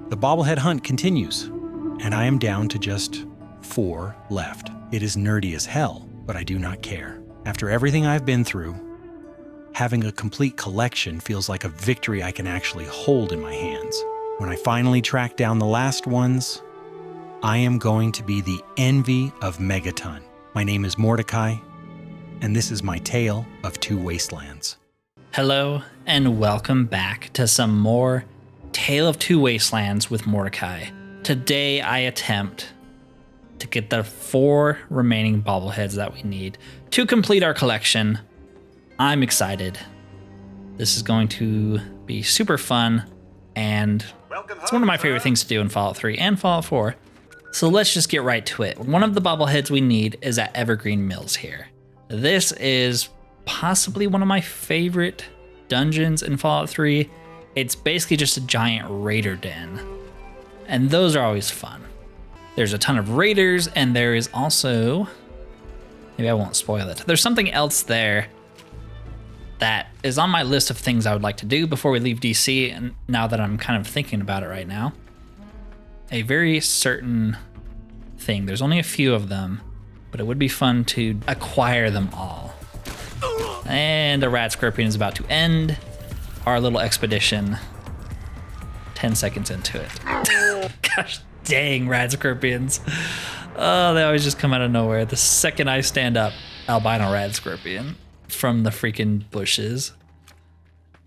The bobblehead hunt continues, and I am down to just 4 left. It is nerdy as hell, but I do not care. After everything I've been through, having a complete collection feels like a victory I can actually hold in my hands. When I finally track down the last ones, I am going to be the envy of Megaton. My name is Mordecai, and this is my tale of 2 Wastelands. Hello, and welcome back to some more Tale of 2 Wastelands with Mordecai. Today I attempt to get the 4 remaining bobbleheads that we need to complete our collection. I'm excited. This is going to be super fun, and it's one of my favorite things to do in Fallout 3 and Fallout 4. So let's just get right to it. One of the bobbleheads we need is at Evergreen Mills here. This is possibly one of my favorite dungeons in Fallout 3. It's basically just a giant raider den, and those are always fun. There's a ton of raiders, and there is also, maybe I won't spoil it, there's something else there that is on my list of things I would like to do before we leave DC, and now that I'm kind of thinking about it right now. A very certain thing. There's only a few of them, but it would be fun to acquire them all. And a rat scorpion is about to end our little expedition 10 seconds into it. Gosh dang, rat scorpions. Oh, they always just come out of nowhere. The second I stand up, albino rat scorpion from the freaking bushes.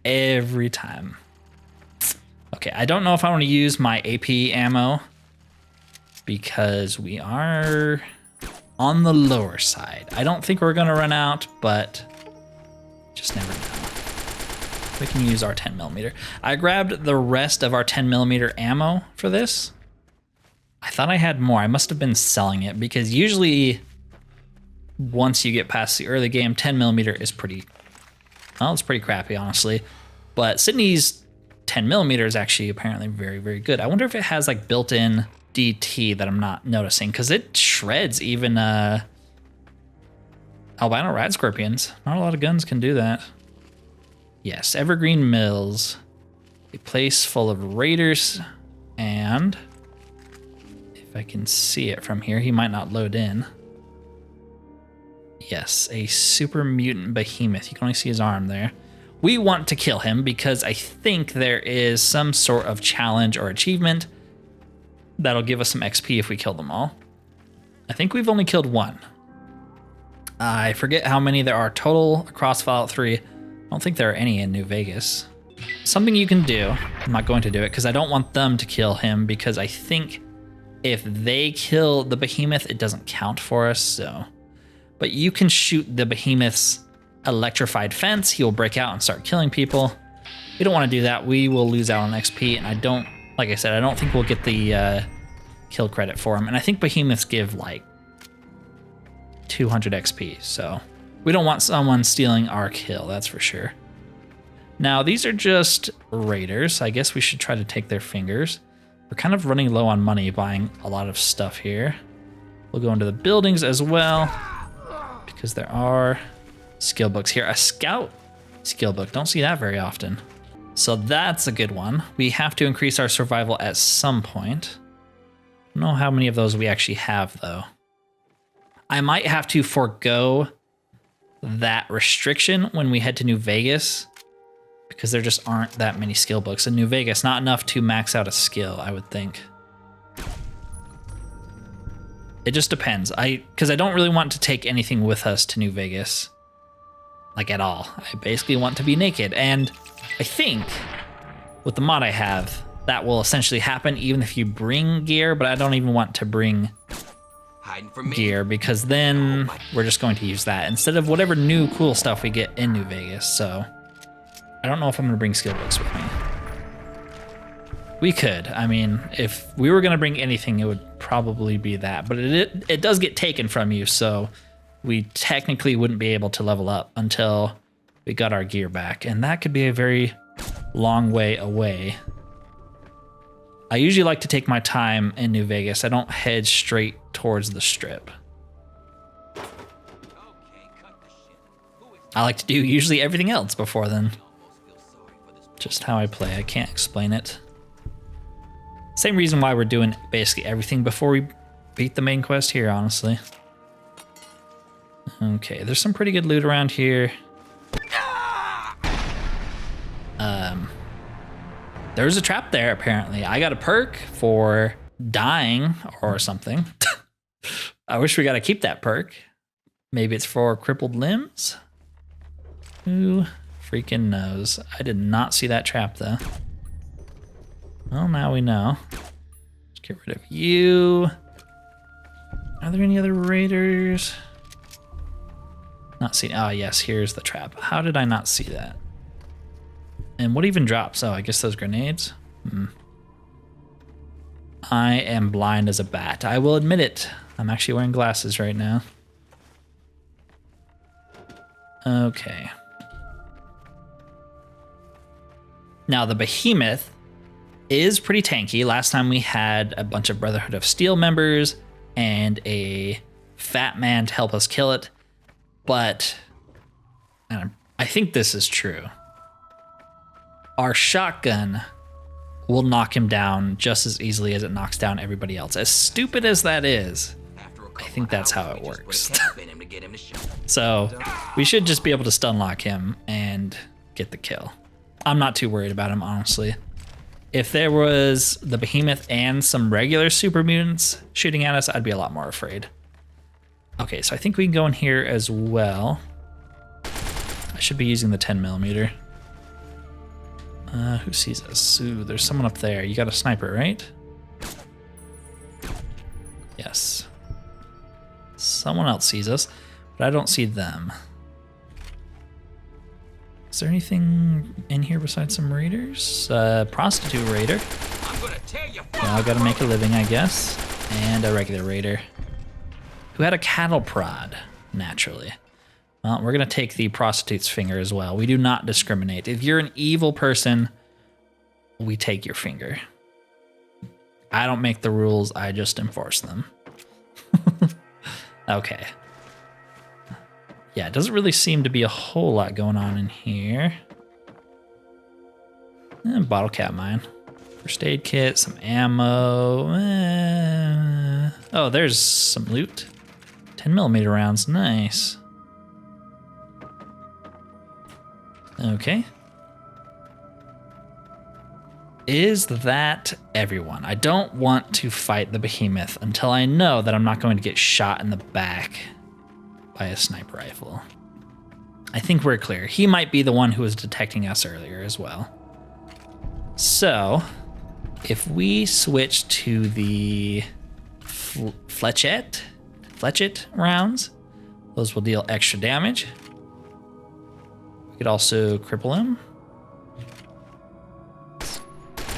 Every time. Okay, I don't know if I want to use my AP ammo because we are on the lower side. I don't think we're gonna run out, but just never know. We can use our 10mm. I grabbed the rest of our 10mm ammo for this. I thought I had more. I must have been selling it because usually once you get past the early game, 10mm is pretty, well, it's pretty crappy, honestly. But Sydney's 10mm is actually apparently very, very good. I wonder if it has like built-in DT that I'm not noticing, because it shreds even albino rat scorpions. Not a lot of guns can do that. Yes, Evergreen Mills, a place full of raiders, and if I can see it from here, he might not load in. Yes, a super mutant behemoth. You can only see his arm there. We want to kill him because I think there is some sort of challenge or achievement that'll give us some XP if we kill them all. I think we've only killed 1. I forget how many there are total across Fallout 3. I don't think there are any in New Vegas. Something you can do, I'm not going to do it because I don't want them to kill him, because I think if they kill the behemoth, it doesn't count for us, so. But you can shoot the behemoth's electrified fence. He will break out and start killing people. We don't want to do that. We will lose out on XP, and I don't, like I said, I don't think we'll get the kill credit for him. And I think behemoths give like 200 XP, so we don't want someone stealing our kill, that's for sure. Now, these are just raiders. I guess we should try to take their fingers. We're kind of running low on money buying a lot of stuff here. We'll go into the buildings as well, because there are skill books here. A scout skill book, don't see that very often. So that's a good one. We have to increase our survival at some point. I don't know how many of those we actually have, though. I might have to forego that restriction when we head to New Vegas, because there just aren't that many skill books in New Vegas. Not enough to max out a skill, I would think. It just depends. Because I don't really want to take anything with us to New Vegas, like at all. I basically want to be naked, and I think with the mod I have, that will essentially happen even if you bring gear, but I don't even want to bring gear because then we're just going to use that instead of whatever new cool stuff we get in New Vegas. So I don't know if I'm going to bring skill books with me. We could. I mean, if we were going to bring anything, it would probably be that, but it does get taken from you, so we technically wouldn't be able to level up until we got our gear back, and that could be a very long way away. I usually like to take my time in New Vegas. I don't head straight towards the strip. I like to do usually everything else before then. Just how I play. I can't explain it. Same reason why we're doing basically everything before we beat the main quest here, honestly. Okay, there's some pretty good loot around here. There's a trap there, apparently. I got a perk for dying or something. I wish we got to keep that perk. Maybe it's for crippled limbs? Who freaking knows? I did not see that trap, though. Well, now we know. Let's get rid of you. Are there any other raiders? Not seen. Oh, yes, here's the trap. How did I not see that? And what even drops? Oh, I guess those grenades. I am blind as a bat. I will admit it. I'm actually wearing glasses right now. Okay. Now, the Behemoth is pretty tanky. Last time we had a bunch of Brotherhood of Steel members and a fat man to help us kill it. But I think this is true. Our shotgun will knock him down just as easily as it knocks down everybody else. As stupid as that is, I think that's how it works. So we should just be able to stun lock him and get the kill. I'm not too worried about him, honestly. If there was the Behemoth and some regular super mutants shooting at us, I'd be a lot more afraid. Okay, so I think we can go in here as well. I should be using the 10mm. Who sees us? Ooh, there's someone up there. You got a sniper, right? Yes. Someone else sees us, but I don't see them. Is there anything in here besides some raiders? Prostitute raider. Now I gotta make a living, I guess. And a regular raider. Who had a cattle prod, naturally. Well, we're gonna take the prostitute's finger as well. We do not discriminate. If you're an evil person, we take your finger. I don't make the rules, I just enforce them. Okay. Yeah, it doesn't really seem to be a whole lot going on in here. Bottle cap mine. First aid kit, some ammo. Oh, there's some loot. 10mm rounds, nice. Okay. Is that everyone? I don't want to fight the Behemoth until I know that I'm not going to get shot in the back by a sniper rifle. I think we're clear. He might be the one who was detecting us earlier as well. So, if we switch to the fletchet rounds, those will deal extra damage. We could also cripple him.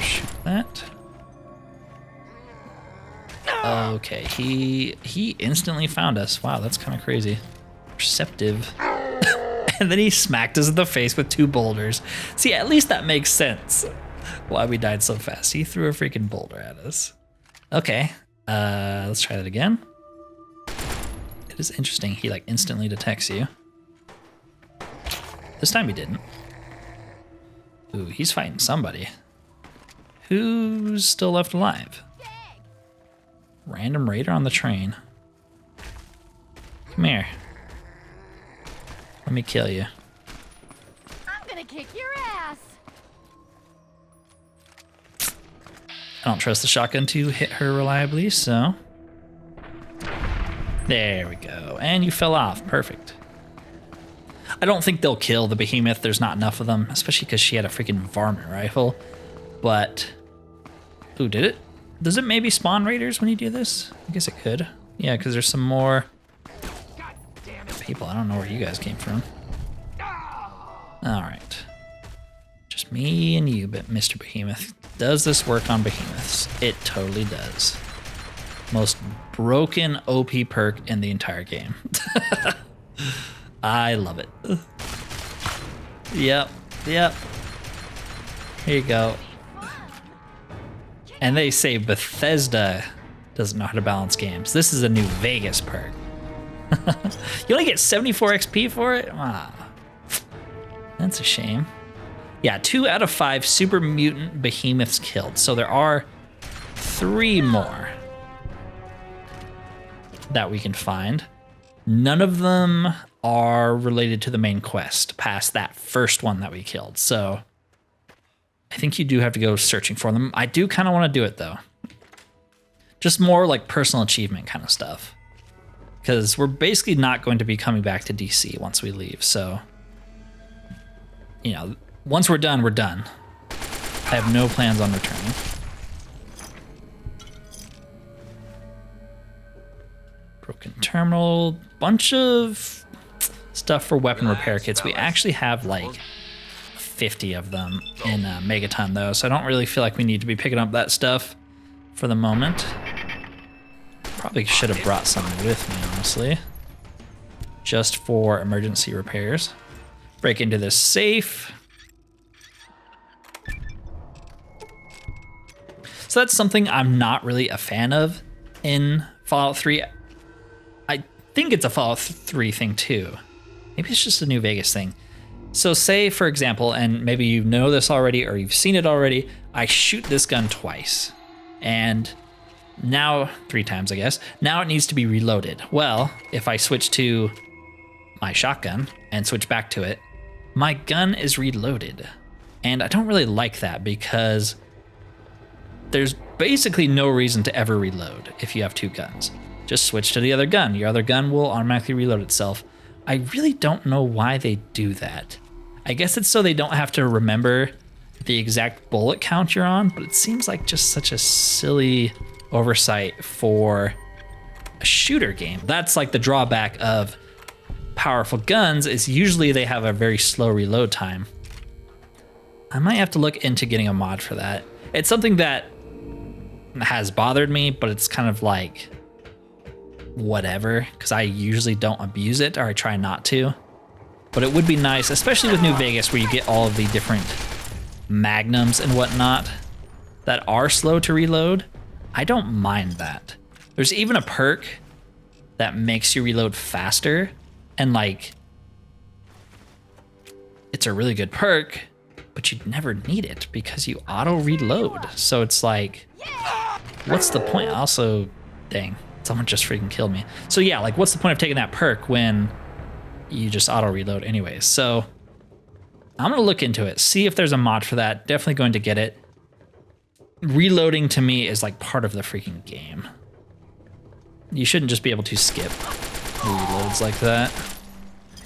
Shoot that. Okay, he instantly found us. Wow, that's kind of crazy. Perceptive. And then he smacked us in the face with 2 boulders. See, at least that makes sense why we died so fast. He threw a freaking boulder at us. Okay, let's try that again. It is interesting. He like instantly detects you. This time he didn't. Ooh, he's fighting somebody. Who's still left alive? Random raider on the train. Come here. Let me kill you. I'm gonna kick your ass. I don't trust the shotgun to hit her reliably, so. There we go. And you fell off. Perfect. I don't think they'll kill the Behemoth. There's not enough of them, especially because she had a freaking varmint rifle. But, ooh, did it? Does it maybe spawn raiders when you do this? I guess it could. Yeah, because there's some more people. I don't know where you guys came from. All right. Just me and you, but Mr. Behemoth. Does this work on Behemoths? It totally does. Most broken OP perk in the entire game. I love it. Yep. Here you go. And they say Bethesda doesn't know how to balance games. This is a new Vegas perk. You only get 74 XP for it? Ah, that's a shame. Yeah, 2 out of 5 super mutant behemoths killed. So there are 3 more that we can find. None of them are related to the main quest past that first one that we killed. So I think you do have to go searching for them. I do kind of want to do it though. Just more like personal achievement kind of stuff. Because we're basically not going to be coming back to DC once we leave. So, you know, once we're done, we're done. I have no plans on returning. Broken terminal, bunch of stuff for weapon repair kits. We actually have like 50 of them in Megaton though, so I don't really feel like we need to be picking up that stuff for the moment. Probably should have brought some with me, honestly, just for emergency repairs. Break into this safe. So that's something I'm not really a fan of in Fallout 3. I think it's a Fallout 3 thing too. Maybe it's just a New Vegas thing. So say, for example, and maybe you know this already or you've seen it already, I shoot this gun twice. And now, 3 times, I guess. Now it needs to be reloaded. Well, if I switch to my shotgun and switch back to it, my gun is reloaded. And I don't really like that because there's basically no reason to ever reload if you have 2 guns. Just switch to the other gun. Your other gun will automatically reload itself. I really don't know why they do that. I guess it's so they don't have to remember the exact bullet count you're on, but it seems like just such a silly oversight for a shooter game. That's like the drawback of powerful guns, is usually they have a very slow reload time. I might have to look into getting a mod for that. It's something that has bothered me, but it's kind of like whatever, because I usually don't abuse it, or I try not to. But it would be nice, especially with New Vegas, where you get all of the different magnums and whatnot that are slow to reload. I don't mind that. There's even a perk that makes you reload faster, and like, it's a really good perk, but you'd never need it because you auto reload. So it's like, what's the point? Also, dang, someone just freaking killed me. So yeah, like what's the point of taking that perk when you just auto reload anyways? So I'm gonna look into it, see if there's a mod for that. Definitely going to get it. Reloading to me is like part of the freaking game. You shouldn't just be able to skip reloads like that.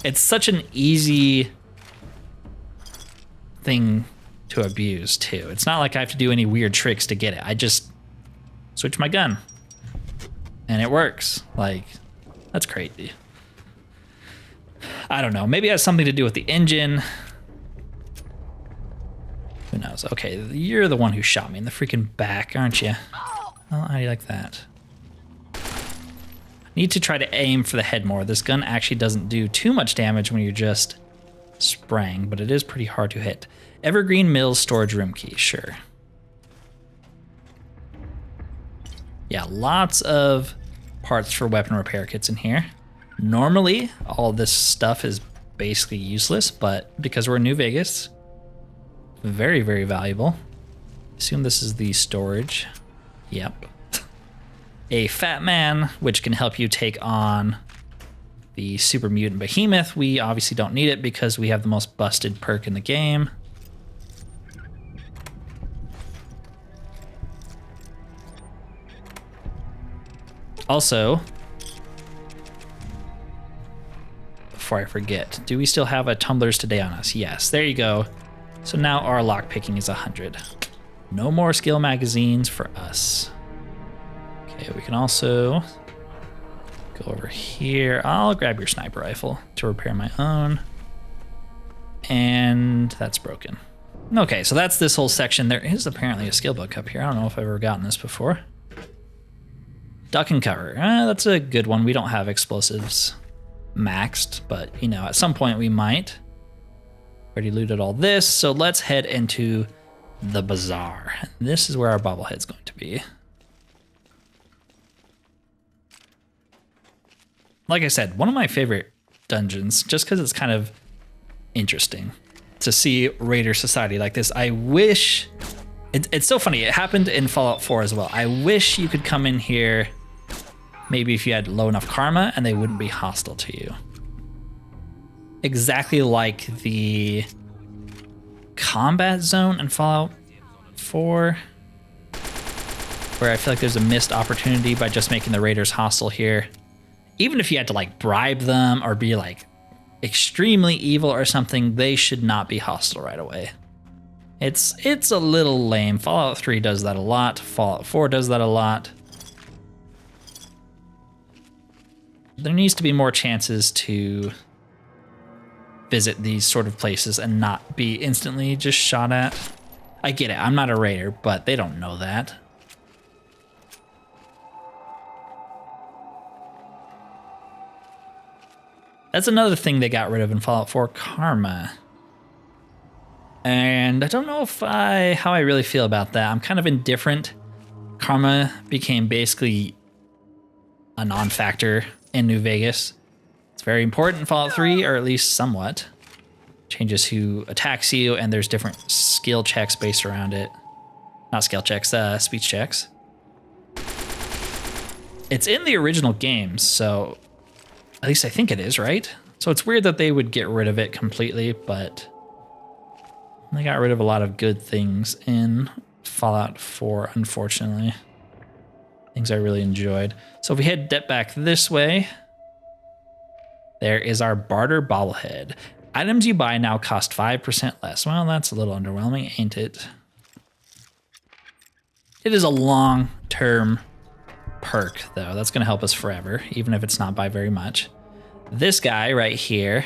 It's such an easy thing to abuse too. It's not like I have to do any weird tricks to get it. I just switch my gun and it works. Like, that's crazy. I don't know. Maybe it has something to do with the engine. Who knows? Okay, you're the one who shot me in the freaking back, aren't you? Oh, how do you like that? Need to try to aim for the head more. This gun actually doesn't do too much damage when you're just spraying, but it is pretty hard to hit. Evergreen Mills storage room key, sure. Yeah, lots of parts for weapon repair kits in here. Normally, all this stuff is basically useless, but because we're in New Vegas, very, very valuable. Assume this is the storage. Yep. A Fat Man, which can help you take on the Super Mutant Behemoth. We obviously don't need it because we have the most busted perk in the game. Also, before I forget, do we still have a Tumblers Today on us? Yes, there you go. So now our lockpicking is 100. No more skill magazines for us. Okay, we can also go over here. I'll grab your sniper rifle to repair my own. And that's broken. Okay, so that's this whole section. There is apparently a skill book up here. I don't know if I've ever gotten this before. Duck and cover. That's a good one. We don't have explosives maxed, but you know, at some point we might. Already looted all this, so let's head into the Bazaar. This is where our bobblehead's going to be. Like I said, one of my favorite dungeons, just because it's kind of interesting to see Raider Society like this. I wish It's so funny. It happened in Fallout 4 as well. I wish you could come in here maybe if you had low enough karma and they wouldn't be hostile to you. Exactly like the combat zone in Fallout 4, where I feel like there's a missed opportunity by just making the raiders hostile here. Even if you had to like bribe them or be like extremely evil or something, they should not be hostile right away. It's a little lame. Fallout 3 does that a lot. Fallout 4 does that a lot. There needs to be more chances to visit these sort of places and not be instantly just shot at. I get it, I'm not a raider, but they don't know that. That's another thing they got rid of in Fallout 4, karma. And I don't know how I really feel about that. I'm kind of indifferent. Karma became basically a non-factor in New Vegas. It's very important in Fallout 3, or at least somewhat. Changes who attacks you, and there's different skill checks based around it. Not skill checks, speech checks. It's in the original games, so at least I think it is, right? So it's weird that they would get rid of it completely, but they got rid of a lot of good things in Fallout 4, unfortunately. Things I really enjoyed. So if we head back this way, there is our Barter Bobblehead. Items you buy now cost 5% less. Well, that's a little underwhelming, ain't it? It is a long-term perk, though. That's going to help us forever, even if it's not by very much. This guy right here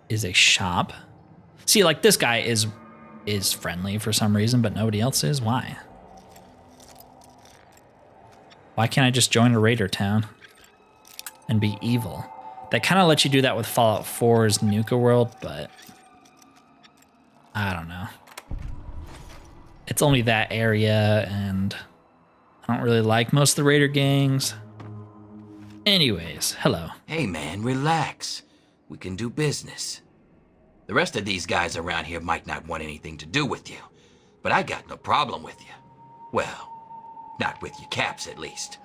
is a shop. See, like this guy is friendly for some reason, but nobody else is. Why? Why can't I just join a raider town and be evil? They kind of let you do that with Fallout 4's Nuka World, but I don't know. It's only that area, and I don't really like most of the raider gangs. Anyways, hello. Hey man, relax. We can do business. The rest of these guys around here might not want anything to do with you, but I got no problem with you. Well, not with your caps at least.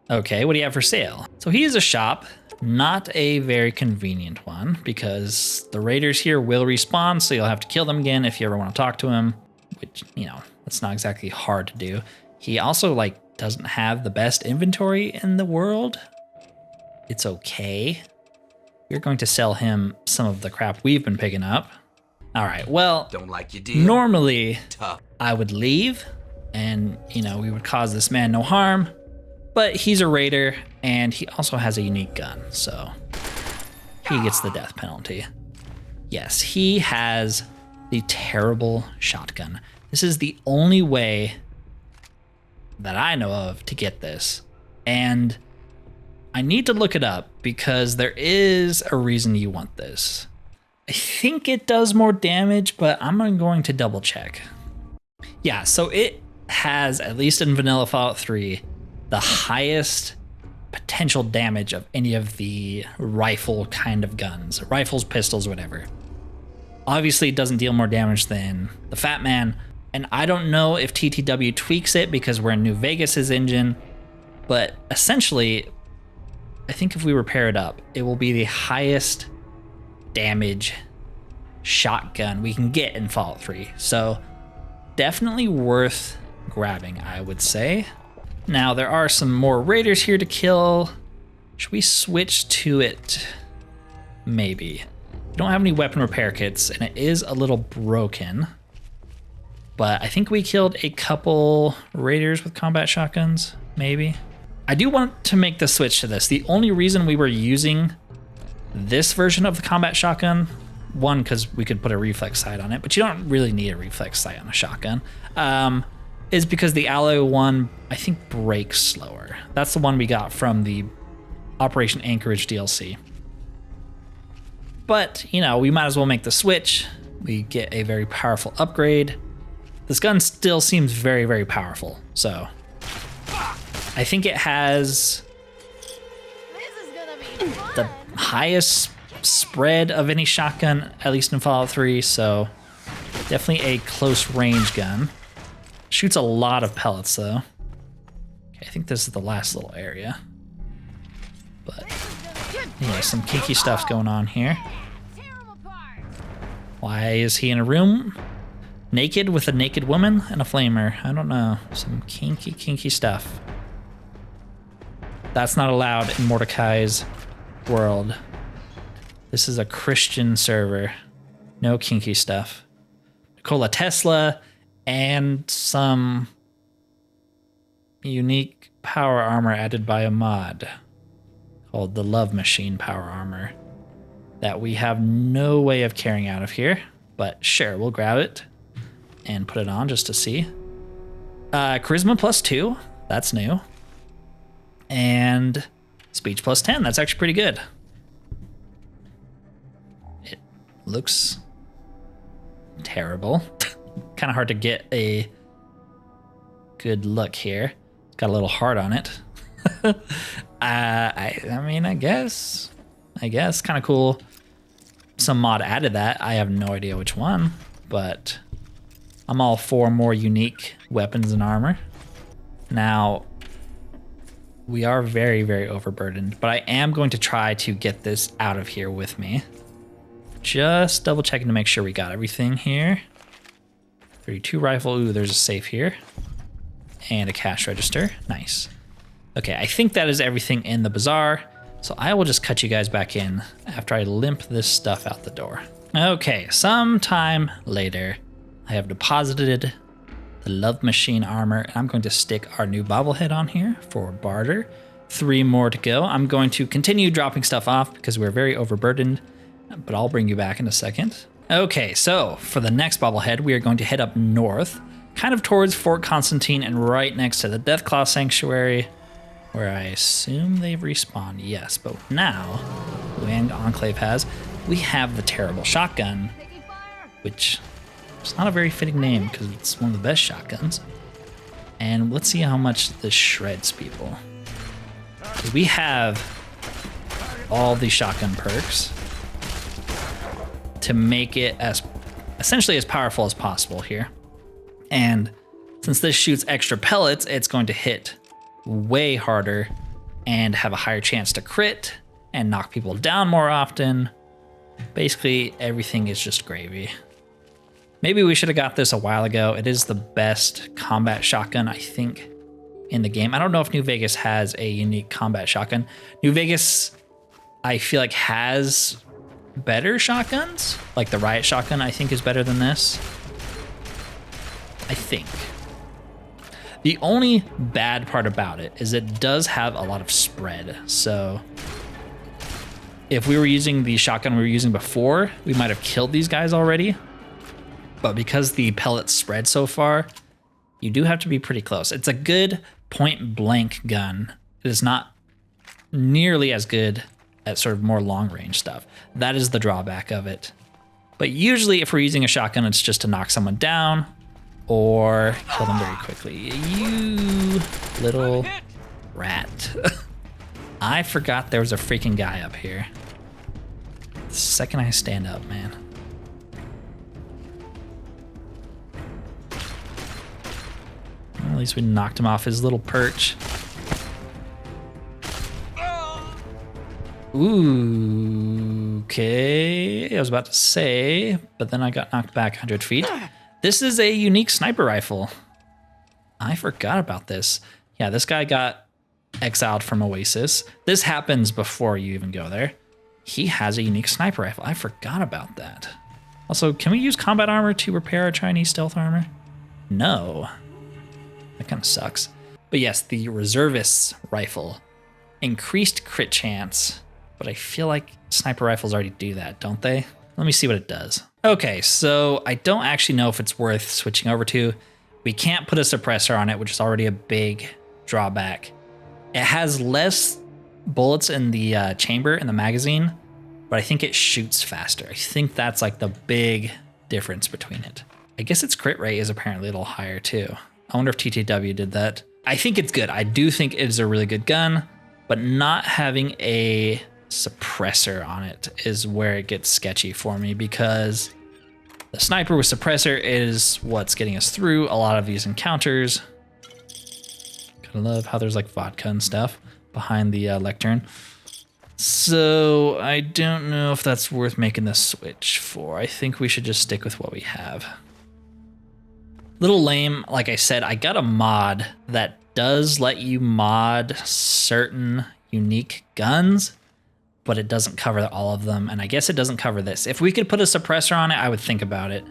Okay, what do you have for sale? So he is a shop, not a very convenient one, because the raiders here will respawn, so you'll have to kill them again if you ever want to talk to him, which, you know, that's not exactly hard to do. He also, like, doesn't have the best inventory in the world. It's okay. We're going to sell him some of the crap we've been picking up. All right, well, don't like your deal? Normally Tough. I would leave and, you know, we would cause this man no harm, but he's a raider and he also has a unique gun, so he gets the death penalty. Yes, he has the terrible shotgun. This is the only way that I know of to get this, and I need to look it up because there is a reason you want this. I think it does more damage, but I'm going to double check. Yeah, so it has, at least in vanilla Fallout 3, the highest potential damage of any of the rifle kind of guns. Rifles, pistols, whatever. Obviously, it doesn't deal more damage than the Fat Man, and I don't know if TTW tweaks it because we're in New Vegas's engine, but essentially, I think if we repair it up, it will be the highest damage shotgun we can get in Fallout 3. So definitely worth grabbing, I would say. Now there are some more raiders here to kill. Should we switch to it? Maybe. We don't have any weapon repair kits and it is a little broken. But I think we killed a couple raiders with combat shotguns, maybe. I do want to make the switch to this. The only reason we were using this version of the combat shotgun, one, because we could put a reflex sight on it, but you don't really need a reflex sight on a shotgun, is because the alloy one, I think, breaks slower. That's the one we got from the Operation Anchorage DLC. But, you know, we might as well make the switch. We get a very powerful upgrade. This gun still seems very, very powerful, so I think it has This is gonna be fun. the highest spread of any shotgun, at least in Fallout 3, so Definitely a close range gun. Shoots a lot of pellets though. Okay, I think this is the last little area. But yeah, some kinky stuff's going on here. Why is he in a room naked with a naked woman and a flamer? I don't know. Some kinky stuff. That's not allowed in Mordecai's world. This is a Christian server. No kinky stuff. Nikola Tesla and some unique power armor added by a mod called the Love Machine power armor that we have no way of carrying out of here, but sure, we'll grab it and put it on just to see. Charisma +2, that's new. And speech +10, that's actually pretty good. It looks terrible. Kind of hard to get a good look here. It's got a little heart on it. I mean, I guess kind of cool. Some mod added that. I have no idea which one, but I'm all for more unique weapons and armor. Now, we are very, very overburdened, but I am going to try to get this out of here with me. Just double checking to make sure we got everything here. 32 rifle. Ooh, there's a safe here. And a cash register. Nice. Okay, I think that is everything in the bazaar. So I will just cut you guys back in after I limp this stuff out the door. Okay, sometime later, I have deposited the Love Machine armor, and I'm going to stick our new bobblehead on here for barter. 3 more to go. I'm going to continue dropping stuff off because we're very overburdened, but I'll bring you back in a second. Okay, so for the next bobblehead, we are going to head up north, kind of towards Fort Constantine and right next to the Deathclaw Sanctuary, where I assume they've respawned. Yes, but now, Wang Enclave has, we have the terrible shotgun, which is not a very fitting name because it's one of the best shotguns. And let's see how much this shreds people. We have all the shotgun perks to make it as essentially as powerful as possible here. And since this shoots extra pellets, it's going to hit way harder and have a higher chance to crit and knock people down more often. Basically, everything is just gravy. Maybe we should have got this a while ago. It is the best combat shotgun, I think, in the game. I don't know if New Vegas has a unique combat shotgun. New Vegas, I feel like, has better shotguns. Like the Riot shotgun, I think, is better than this. I think. The only bad part about it is it does have a lot of spread. So if we were using the shotgun we were using before, we might have killed these guys already. But because the pellets spread so far, you do have to be pretty close. It's a good point blank gun. It is not nearly as good at sort of more long range stuff. That is the drawback of it. But usually if we're using a shotgun, it's just to knock someone down or kill them very quickly. You little rat. I forgot there was a freaking guy up here. The second I stand up, man. Well, at least we knocked him off his little perch. Ooh, okay. I was about to say, but then I got knocked back 100 feet. This is a unique sniper rifle. I forgot about this. Yeah, this guy got exiled from Oasis. This happens before you even go there. He has a unique sniper rifle. I forgot about that. Also, can we use combat armor to repair our Chinese stealth armor? No. That kind of sucks. But yes, the Reservist's rifle. Increased crit chance. But I feel like sniper rifles already do that, don't they? Let me see what it does. Okay, so I don't actually know if it's worth switching over to. We can't put a suppressor on it, which is already a big drawback. It has less bullets in the chamber in the magazine, but I think it shoots faster. I think that's like the big difference between it. I guess its crit rate is apparently a little higher too. I wonder if TTW did that. I think it's good. I do think it is a really good gun, but not having a suppressor on it is where it gets sketchy for me because the The sniper with suppressor is what's getting us through a lot of these encounters. Kind of love how there's like vodka and stuff behind the lectern. So I don't know if that's worth making the switch for. I think we should just stick with what we have. Little lame, like I said, I got a mod that does let you mod certain unique guns, but it doesn't cover all of them, and I guess it doesn't cover this. If we could put a suppressor on it, I would think about it,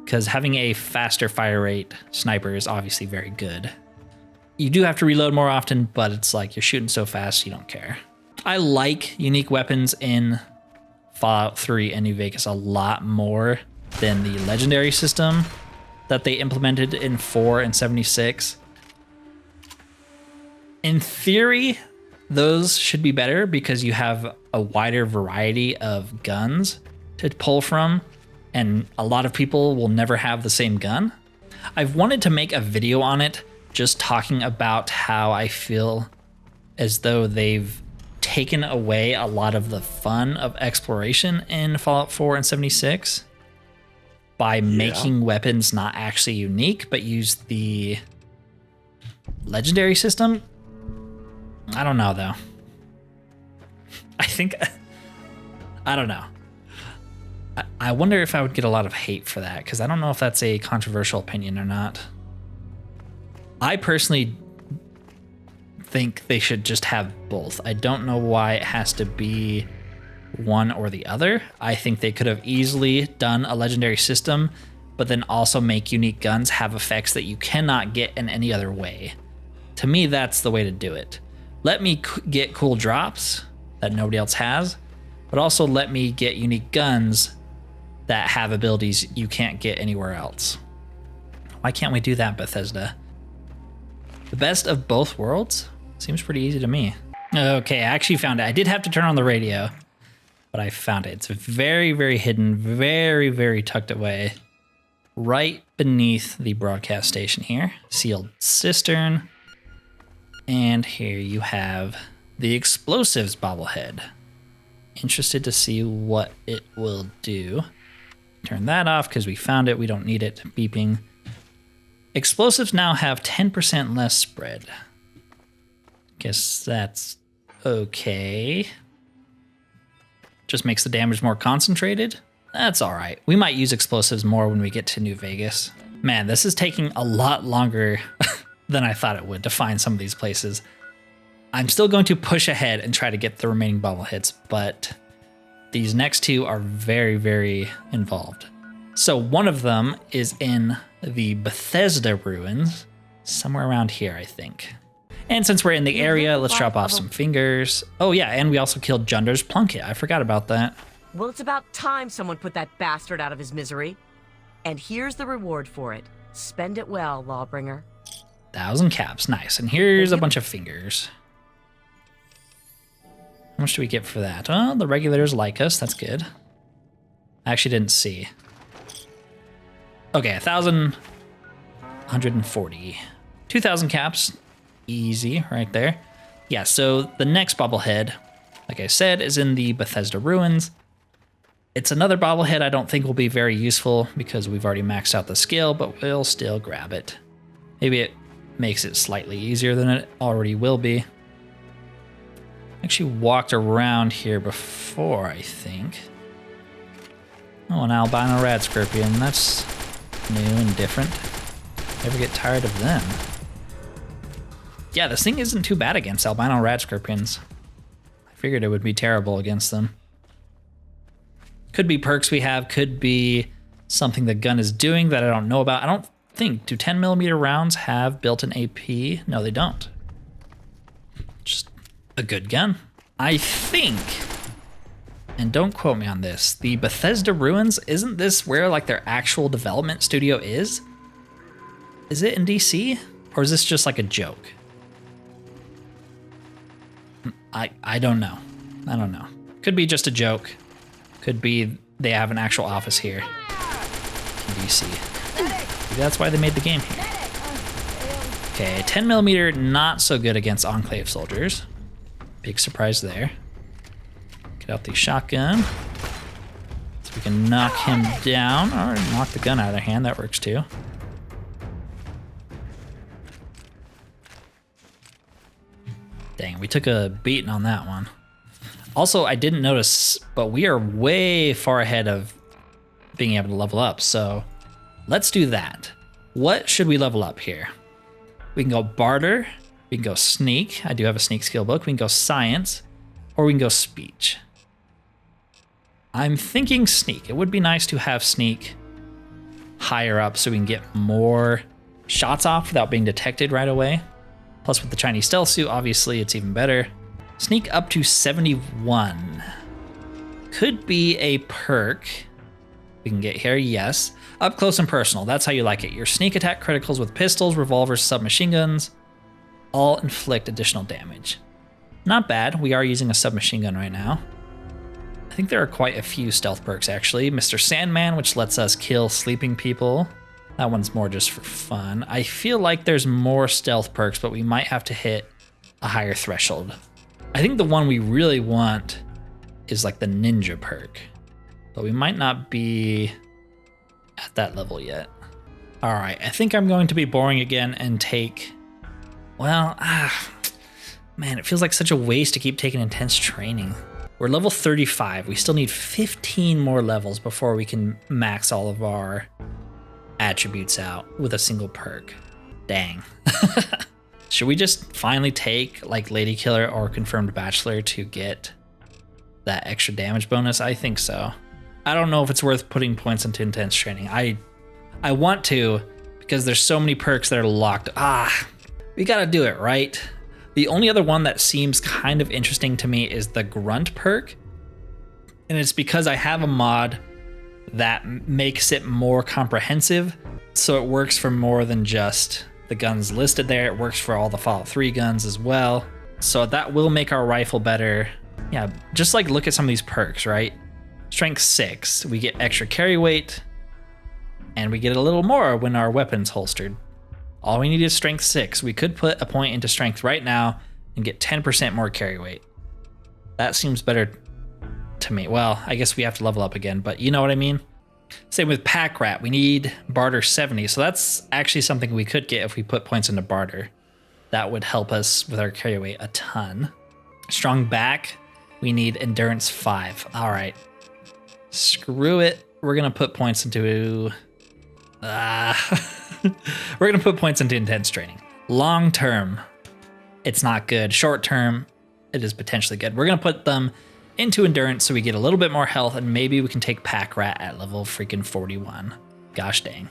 because having a faster fire rate sniper is obviously very good. You do have to reload more often, but it's like you're shooting so fast you don't care. I like unique weapons in Fallout 3 and New Vegas a lot more than the legendary system that they implemented in 4 and 76. In theory, those should be better because you have a wider variety of guns to pull from, and a lot of people will never have the same gun. I've wanted to make a video on it just talking about how I feel as though they've taken away a lot of the fun of exploration in Fallout 4 and 76 by making weapons not actually unique, but use the legendary system. I don't know, though. I don't know. I wonder if I would get a lot of hate for that, because I don't know if that's a controversial opinion or not. I personally think they should just have both. I don't know why it has to be one or the other. I think they could have easily done a legendary system, but then also make unique guns have effects that you cannot get in any other way. To me, that's the way to do it. Let me get cool drops that nobody else has, but also let me get unique guns that have abilities you can't get anywhere else. Why can't we do that, Bethesda? The best of both worlds? Seems pretty easy to me. Okay, I actually found it. I did have to turn on the radio, but I found it. It's very, very hidden, very, very tucked away, right beneath the broadcast station here. Sealed cistern. And here you have the explosives bobblehead. Interested to see what it will do. Turn that off because we found it. We don't need it beeping. Explosives now have 10% less spread. Guess that's okay. Just makes the damage more concentrated. That's all right. We might use explosives more when we get to New Vegas. Man, this is taking a lot longer than I thought it would to find some of these places. I'm still going to push ahead and try to get the remaining bobbleheads, but these next two are very, very involved. So one of them is in the Bethesda Ruins, somewhere around here, I think. And since we're in the area, let's drop off some fingers. Oh yeah, and we also killed Junder's Plunkett. I forgot about that. Well, it's about time someone put that bastard out of his misery. And here's the reward for it. Spend it well, Lawbringer. 1,000 caps, nice. And here's a bunch of fingers. How much do we get for that? Oh, the regulators like us, that's good. I actually didn't see. Okay, 1,140. 2,000 caps, easy right there. Yeah, so the next bobblehead, like I said, is in the Bethesda Ruins. It's another bobblehead I don't think will be very useful because we've already maxed out the skill, but we'll still grab it. Maybe it makes it slightly easier than it already will be. Actually walked around here before, I think. Oh, an albino rad scorpion. That's new and different. Never get tired of them. Yeah, this thing isn't too bad against albino rad scorpions. I figured it would be terrible against them. Could be perks we have, could be something the gun is doing that I don't know about. I don't think, do 10mm rounds have built-in AP? No, they don't. Just a good gun. I think, and don't quote me on this, the Bethesda Ruins, isn't this where like their actual development studio is? Is it in DC? Or is this just like a joke? I don't know. I don't know. Could be just a joke. Could be they have an actual office here in DC. Maybe that's why they made the game here. Okay, 10mm, not so good against Enclave soldiers. Big surprise there. Get out the shotgun. Let's We can knock him down or knock the gun out of their hand. That works too. Dang, we took a beating on that one. Also, I didn't notice, but we are way far ahead of being able to level up. So let's do that. What should we level up here? We can go Barter. We can go Sneak. I do have a Sneak skill book. We can go Science, or we can go Speech. I'm thinking Sneak. It would be nice to have Sneak higher up so we can get more shots off without being detected right away. Plus with the Chinese stealth suit, obviously it's even better. Sneak up to 71. Could be a perk. We can get here, yes. Up close and personal, that's how you like it. Your sneak attack criticals with pistols, revolvers, submachine guns all inflict additional damage. Not bad, we are using a submachine gun right now. I think there are quite a few stealth perks actually. Mr. Sandman, which lets us kill sleeping people. That one's more just for fun. I feel like there's more stealth perks, but we might have to hit a higher threshold. I think the one we really want is like the ninja perk, but we might not be at that level yet. All right, I think I'm going to be boring again and take, well, man, it feels like such a waste to keep taking intense training. We're level 35. We still need 15 more levels before we can max all of our attributes out with a single perk. Dang. Should we just finally take like Lady Killer or Confirmed Bachelor to get that extra damage bonus? I think so. I don't know if it's worth putting points into intense training. I want to, because there's so many perks that are locked. We gotta do it, right? The only other one that seems kind of interesting to me is the Grunt perk. And it's because I have a mod that makes it more comprehensive. So it works for more than just the guns listed there. It works for all the Fallout 3 guns as well. So that will make our rifle better. Yeah, just like look at some of these perks, right? Strength 6, we get extra carry weight, and we get a little more when our weapon's holstered. All we need is strength 6. We could put a point into strength right now and get 10% more carry weight. That seems better to me. Well, I guess we have to level up again, but you know what I mean? Same with Pack Rat, we need Barter 70, so that's actually something we could get if we put points into Barter. That would help us with our carry weight a ton. Strong Back, we need Endurance 5. All right, screw it. We're gonna put points into... We're gonna put points into intense training. Long term, it's not good. Short term, it is potentially good. We're gonna put them into endurance so we get a little bit more health, and maybe we can take Pack Rat at level freaking 41. Gosh dang.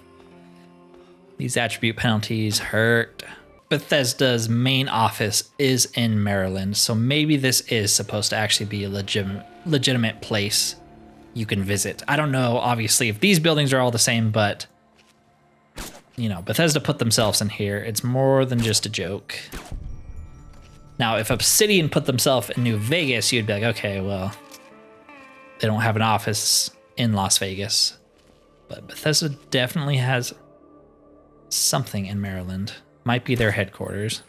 These attribute penalties hurt. Bethesda's main office is in Maryland, so maybe this is supposed to actually be a legitimate place you can visit. I don't know, obviously, if these buildings are all the same, but you know, Bethesda put themselves in here. It's more than just a joke. Now, if Obsidian put themselves in New Vegas, you'd be like, okay, well, they don't have an office in Las Vegas. But Bethesda definitely has something in Maryland. Might be their headquarters.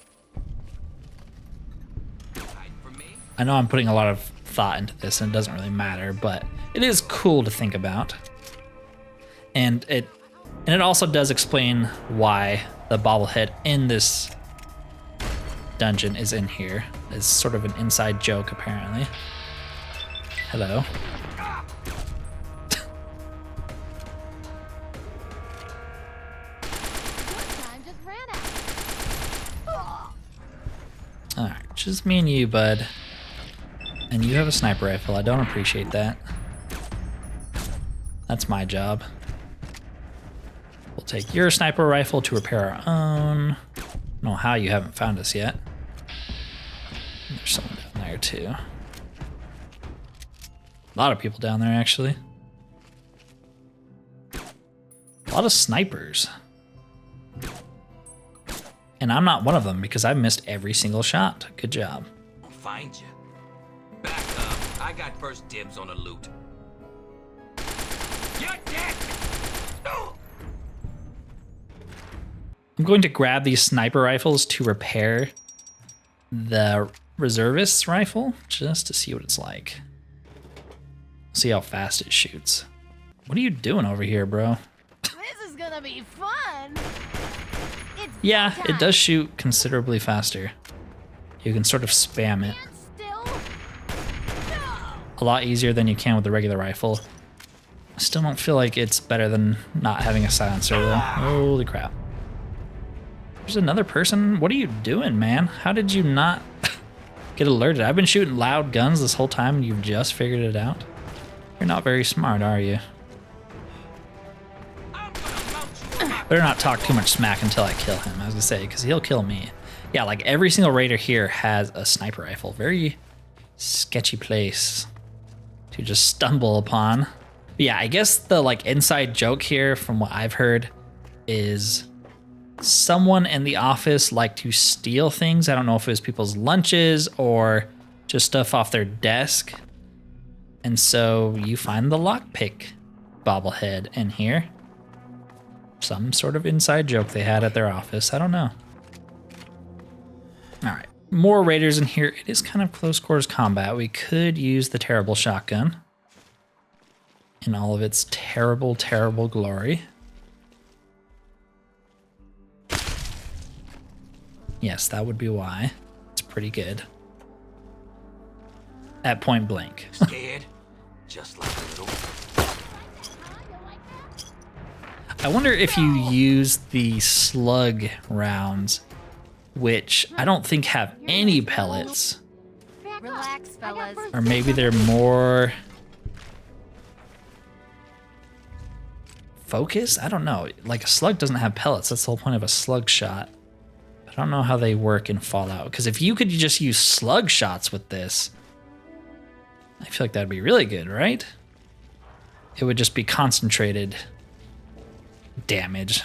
I know I'm putting a lot of thought into this and it doesn't really matter, but it is cool to think about. And it also does explain why the bobblehead in this dungeon is in here. It's sort of an inside joke, apparently. Hello. Time just ran out. Alright, just me and you, bud. And you have a sniper rifle. I don't appreciate that. That's my job. We'll take your sniper rifle to repair our own. I don't know how you haven't found us yet. There's someone down there too. A lot of people down there, actually. A lot of snipers. And I'm not one of them because I missed every single shot. Good job. I'll find you. Back up. I got first dibs on the loot. You're dead! No! I'm going to grab these sniper rifles to repair the Reservist's rifle, just to see what it's like. See how fast it shoots. What are you doing over here, bro? This is gonna be fun. It's Yeah, time. it does shoot considerably faster. You can sort of spam it. Stand still. No. A lot easier than you can with the regular rifle. I still don't feel like it's better than not having a silencer though. Holy crap. There's another person. What are you doing, man? How did you not get alerted? I've been shooting loud guns this whole time and you've just figured it out. You're not very smart, are you? Better not talk too much smack until I kill him, I was gonna say, because he'll kill me. Yeah, like every single raider here has a sniper rifle. Very sketchy place to just stumble upon. But yeah, I guess the like inside joke here from what I've heard is someone in the office liked to steal things. I don't know if it was people's lunches or just stuff off their desk. And so you find the Lockpick Bobblehead in here. Some sort of inside joke they had at their office. I don't know. All right, more raiders in here. It is kind of close quarters combat. We could use the terrible shotgun in all of its terrible, terrible glory. Yes, that would be why. It's pretty good. At point blank. Scared? Just like a little. I wonder if you use the slug rounds, which I don't think have any pellets, Relax, fellas. or maybe they're more focused? I don't know. Like a slug doesn't have pellets. That's the whole point of a slug shot. I don't know how they work in Fallout, because if you could just use slug shots with this, I feel like that'd be really good, right? It would just be concentrated damage.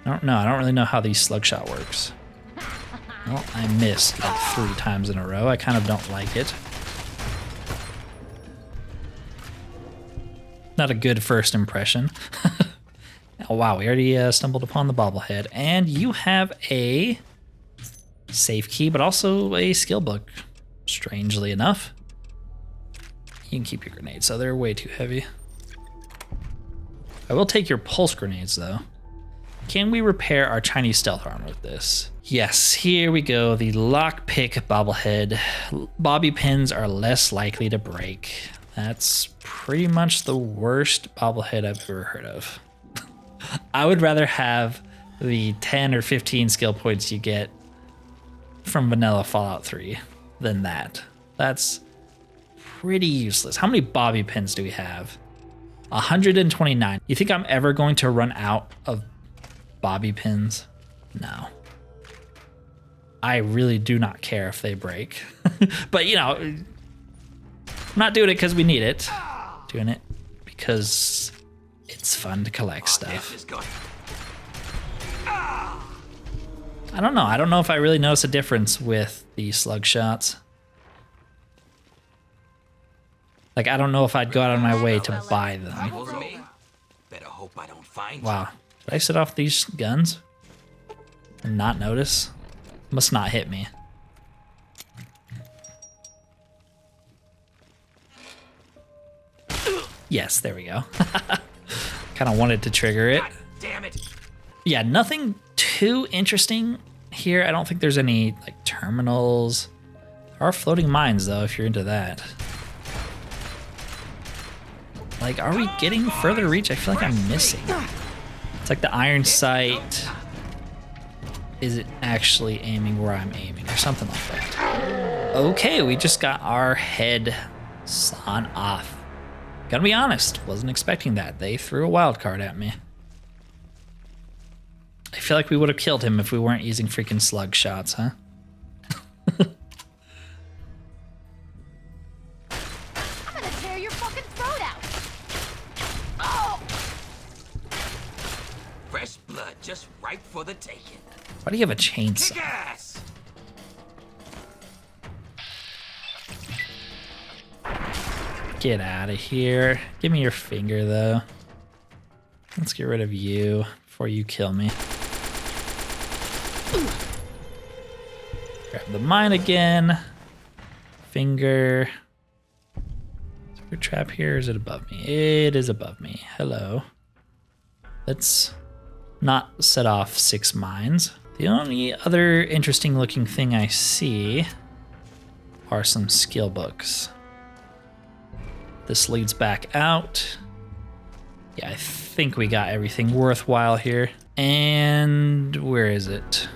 I don't know. I don't really know how the slug shot works. Well, I missed like 3 times in a row. I kind of don't like it. Not a good first impression. Oh wow, we already stumbled upon the bobblehead. And you have a safe key, but also a skill book, strangely enough. You can keep your grenades, so they're way too heavy. I will take your pulse grenades, though. Can we repair our Chinese stealth armor with this? Yes, here we go. The Lockpick Bobblehead. Bobby pins are less likely to break. That's pretty much the worst bobblehead I've ever heard of. I would rather have the 10 or 15 skill points you get from vanilla Fallout 3 than that. That's pretty useless. How many bobby pins do we have? 129. You think I'm ever going to run out of bobby pins? No. I really do not care if they break. But, you know, I'm not doing it because we need it. Doing it because it's fun to collect stuff. I don't know. I don't know if I really notice a difference with the slug shots. Like, I don't know if I'd go out of my way to buy them. Better hope I don't find Wow. Did I set off these guns and not notice? Must not hit me. Yes, there we go. Kind of wanted to trigger it. God damn it. Yeah, nothing too interesting here. I don't think there's any like terminals. There are floating mines though, if you're into that. Like, are we getting further reach? I feel like I'm missing. It's like the iron sight. Is it actually aiming where I'm aiming or something like that? Okay, we just got our head sawn off. Gotta be honest, wasn't expecting that. They threw a wild card at me. I feel like we would have killed him if we weren't using freaking slug shots, huh? I'm gonna tear your fucking throat out. Oh! Fresh blood just right for the taking. Why do you have a chainsaw? Kick ass! Get out of here. Give me your finger, though. Let's get rid of you before you kill me. Grab the mine again. Finger. Is there a trap here? Or is it above me? It is above me. Hello. Let's not set off 6 mines. The only other interesting looking thing I see are some skill books. This leads back out. Yeah, I think we got everything worthwhile here. And where is it?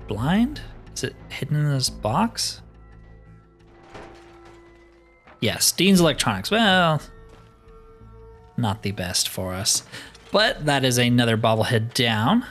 Blind? Is it hidden in this box? Yes, Dean's Electronics. Well, not the best for us. But that is another bobblehead down.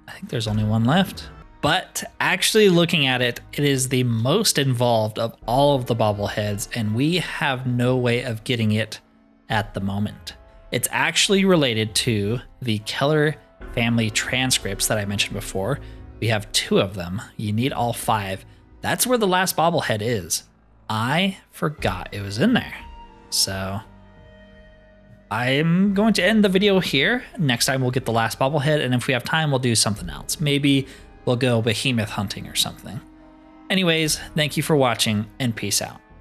I think there's only one left. But actually looking at it, it is the most involved of all of the bobbleheads, and we have no way of getting it at the moment. It's actually related to the Keller family transcripts that I mentioned before. We have 2 of them. You need all 5. That's where the last bobblehead is. I forgot it was in there. So I'm going to end the video here. Next time we'll get the last bobblehead, and if we have time, we'll do something else. Maybe we'll go behemoth hunting or something. Anyways, thank you for watching, and peace out.